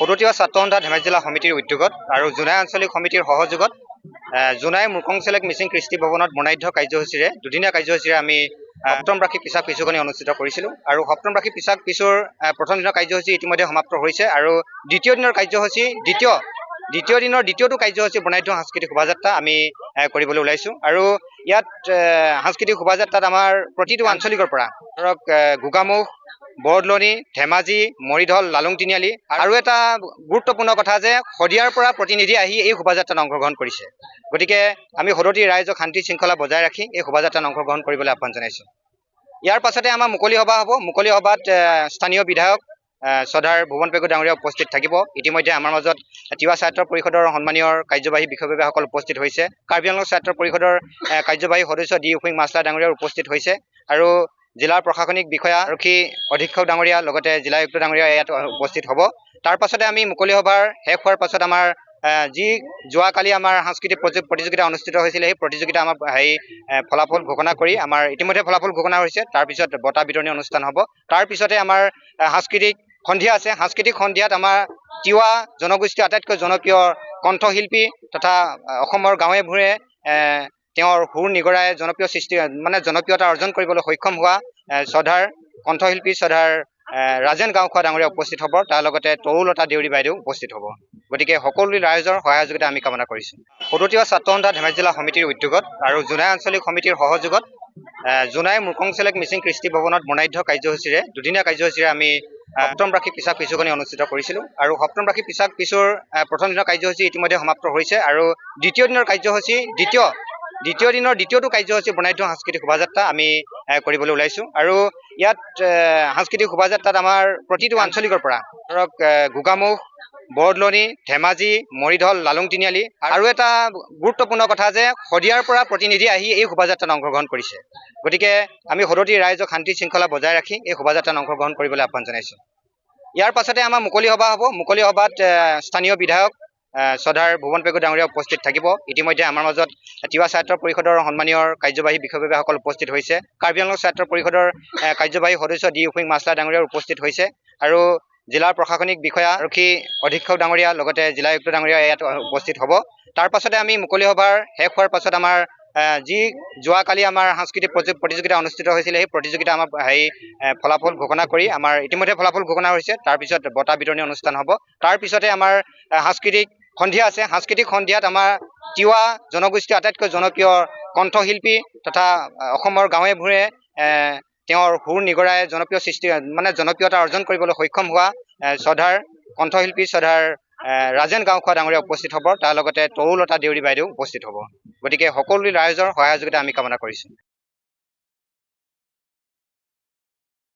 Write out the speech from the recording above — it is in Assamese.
সদতীয়া ছাত্ৰ সন্থা ধেমাজি জিলা সমিতিৰ উদ্যোগত আৰু জোনাই আঞ্চলিক সমিতিৰ সহযোগত জোনাই মুকংচেলেক মিচিং কৃষ্টি ভৱনত বৰ্ণাঢ্য কাৰ্যসূচীৰে দুদিনীয়া কাৰ্যসূচীৰে আমি সপ্তম বাৰ্ষিক পিছাক পিছুকনি অনুষ্ঠিত কৰিছিলোঁ আৰু সপ্তম বাৰ্ষিক পিছাক পিছুৰ প্ৰথম দিনৰ কাৰ্যসূচী ইতিমধ্যে সমাপ্ত হৈছে আৰু দ্বিতীয় দিনৰ কাৰ্যসূচী দ্বিতীয়টো কাৰ্যসূচী বৰ্ণাঢ্য সাংস্কৃতিক শোভাযাত্ৰা আমি কৰিবলৈ ওলাইছোঁ আৰু ইয়াত সাংস্কৃতিক শোভাযাত্ৰাত আমাৰ প্ৰতিটো আঞ্চলিকৰ পৰা ধৰক গোগামুখ বৰদলনি ধেমাজি মৰিধল লালুং তিনিআলি আৰু এটা গুৰুত্বপূৰ্ণ কথা যে শদিয়াৰ পৰা প্ৰতিনিধি আহি এই শোভাযাত্ৰাত অংশগ্ৰহণ কৰিছে। গতিকে আমি সদতী ৰাইজক শান্তি শৃংখলা বজাই ৰাখি এই শোভাযাত্ৰাত অংশগ্ৰহণ কৰিবলৈ আহ্বান জনাইছোঁ। ইয়াৰ পাছতে আমাৰ মুকলি সভা হ'ব। মুকলি সভাত স্থানীয় বিধায়ক শ্ৰদ্ধাৰ ভুৱন পেগু ডাঙৰীয়া উপস্থিত থাকিব। ইতিমধ্যে আমাৰ মাজত তিৱা ছাত্ৰ পৰিষদৰ সন্মানীয় কাৰ্যবাহী বিষয়ববীয়াসকল উপস্থিত হৈছে। কাৰ্বি আংলং ছাত্ৰ পৰিষদৰ কাৰ্যবাহী সদস্য ডি উফিং মাছলা ডাঙৰীয়া উপস্থিত হৈছে আৰু জিলাৰ প্ৰশাসনিক বিষয়া আৰক্ষী অধীক্ষক ডাঙৰীয়া লগতে জিলা আয়ুক্ত ডাঙৰীয়া ইয়াত উপস্থিত হ'ব। তাৰ পাছতে আমি মুকলি সভাৰ শেষ হোৱাৰ পাছত আমাৰ যি যোৱাকালি আমাৰ সাংস্কৃতিক প্ৰতিযোগিতা অনুষ্ঠিত হৈছিলে সেই প্ৰতিযোগিতা আমাৰ ফলাফল ঘোষণা কৰি আমাৰ ইতিমধ্যে ফলাফল ঘোষণা হৈছে। তাৰপিছত বঁটা বিতৰণী অনুষ্ঠান হ'ব। তাৰপিছতে আমাৰ সাংস্কৃতিক সন্ধিয়া আছে। সাংস্কৃতিক সন্ধিয়াত আমাৰ তিৱা জনগোষ্ঠীৰ আটাইতকৈ জনপ্ৰিয় কণ্ঠশিল্পী তথা অসমৰ গাঁৱে ভূঞে তেওঁৰ সুৰ নিগৰাই জনপ্ৰিয়তা অৰ্জন কৰিবলৈ সক্ষম হোৱা শ্ৰদ্ধাৰ কণ্ঠশিল্পী শ্ৰদ্ধাৰ ৰাজেন গাঁওখোৱা ডাঙৰীয়া উপস্থিত হ'ব। তাৰ লগতে তৰুলতা দেউৰী বাইদেউ উপস্থিত হ'ব। গতিকে সকলো ৰাইজৰ সহযোগিতা আমি কামনা কৰিছোঁ। সদতীয়া ছাত্ৰ সন্থা ধেমাজি জিলা সমিতিৰ উদ্যোগত আৰু জোনাই আঞ্চলিক সমিতিৰ সহযোগত জোনাই মুকংচেলেক মিচিং কৃষ্টি ভৱনত বৰ্ণাঢ্য কাৰ্যসূচীৰে দুদিনীয়া কাৰ্যসূচীৰে আমি সপ্তম বাৰ্ষিক পিছাক পিছুকনি অনুষ্ঠিত কৰিছিলোঁ আৰু সপ্তম বাৰ্ষিক পিছাক পিছুৰ প্ৰথম দিনৰ কাৰ্যসূচী ইতিমধ্যে সমাপ্ত হৈছে আৰু দ্বিতীয় দিনৰ দ্বিতীয়টো কাৰ্যসূচী বৰ্ণাঢ্য সাংস্কৃতিক শোভাযাত্ৰা আমি কৰিবলৈ ওলাইছোঁ আৰু ইয়াত সাংস্কৃতিক শোভাযাত্ৰাত আমাৰ প্ৰতিটো আঞ্চলিকৰ পৰা ধৰক গোগামুখ বৰদলনি ধেমাজি মৰিধল লালুং তিনিআলি আৰু এটা গুৰুত্বপূৰ্ণ কথা যে শদিয়াৰ পৰা প্ৰতিনিধি আহি এই শোভাযাত্ৰাত অংশগ্ৰহণ কৰিছে। গতিকে আমি সদতী ৰাইজক শান্তি শৃংখলা বজাই ৰাখি এই শোভাযাত্ৰাত অংশগ্ৰহণ কৰিবলৈ আহ্বান জনাইছোঁ। ইয়াৰ পাছতে আমাৰ মুকলি সভা হ'ব। মুকলি সভাত স্থানীয় বিধায়ক শ্ৰদ্ধাৰ ভুৱন পেগু ডাঙৰীয়া উপস্থিত থাকিব। ইতিমধ্যে আমাৰ মাজত তিৱা ছাত্ৰ পৰিষদৰ সন্মানীয় কাৰ্যবাহী বিষয়ববীয়াসকল উপস্থিত হৈছে। কাৰ্বি আংলং ছাত্ৰ পৰিষদৰ কাৰ্যবাহী সদস্য ডি উফিং মাছলা ডাঙৰীয়া উপস্থিত হৈছে আৰু জিলাৰ প্ৰশাসনিক বিষয়া আৰক্ষী অধীক্ষক ডাঙৰীয়া লগতে জিলা আয়ুক্ত ডাঙৰীয়া ইয়াত উপস্থিত হ'ব। তাৰ পাছতে আমি মুকলি সভাৰ শেষ হোৱাৰ পাছত আমাৰ যি যোৱাকালি আমাৰ সাংস্কৃতিক প্ৰতিযোগিতা অনুষ্ঠিত হৈছিলে সেই প্ৰতিযোগিতা আমাৰ ফলাফল ঘোষণা কৰি আমাৰ ইতিমধ্যে ফলাফল ঘোষণা হৈছে। তাৰপিছত বঁটা বিতৰণী অনুষ্ঠান হ'ব। তাৰপিছতে আমাৰ সাংস্কৃতিক সন্ধিয়া আছে। সাংস্কৃতিক সন্ধিয়াত আমাৰ তিৱা জনগোষ্ঠীৰ আটাইতকৈ জনপ্ৰিয় কণ্ঠশিল্পী তথা অসমৰ গাঁৱে ভূঞে তেওঁৰ সুৰ নিগৰাই জনপ্ৰিয়তা অৰ্জন কৰিবলৈ সক্ষম হোৱা শ্ৰদ্ধাৰ কণ্ঠশিল্পী শ্ৰদ্ধাৰ ৰাজেন গাঁওখোৱা ডাঙৰীয়া উপস্থিত হ'ব। তাৰ লগতে তৰুলতা দেউৰী বাইদেউ উপস্থিত হ'ব। গতিকে সকলো ৰাইজৰ সহযোগিতা আমি কামনা কৰিছোঁ।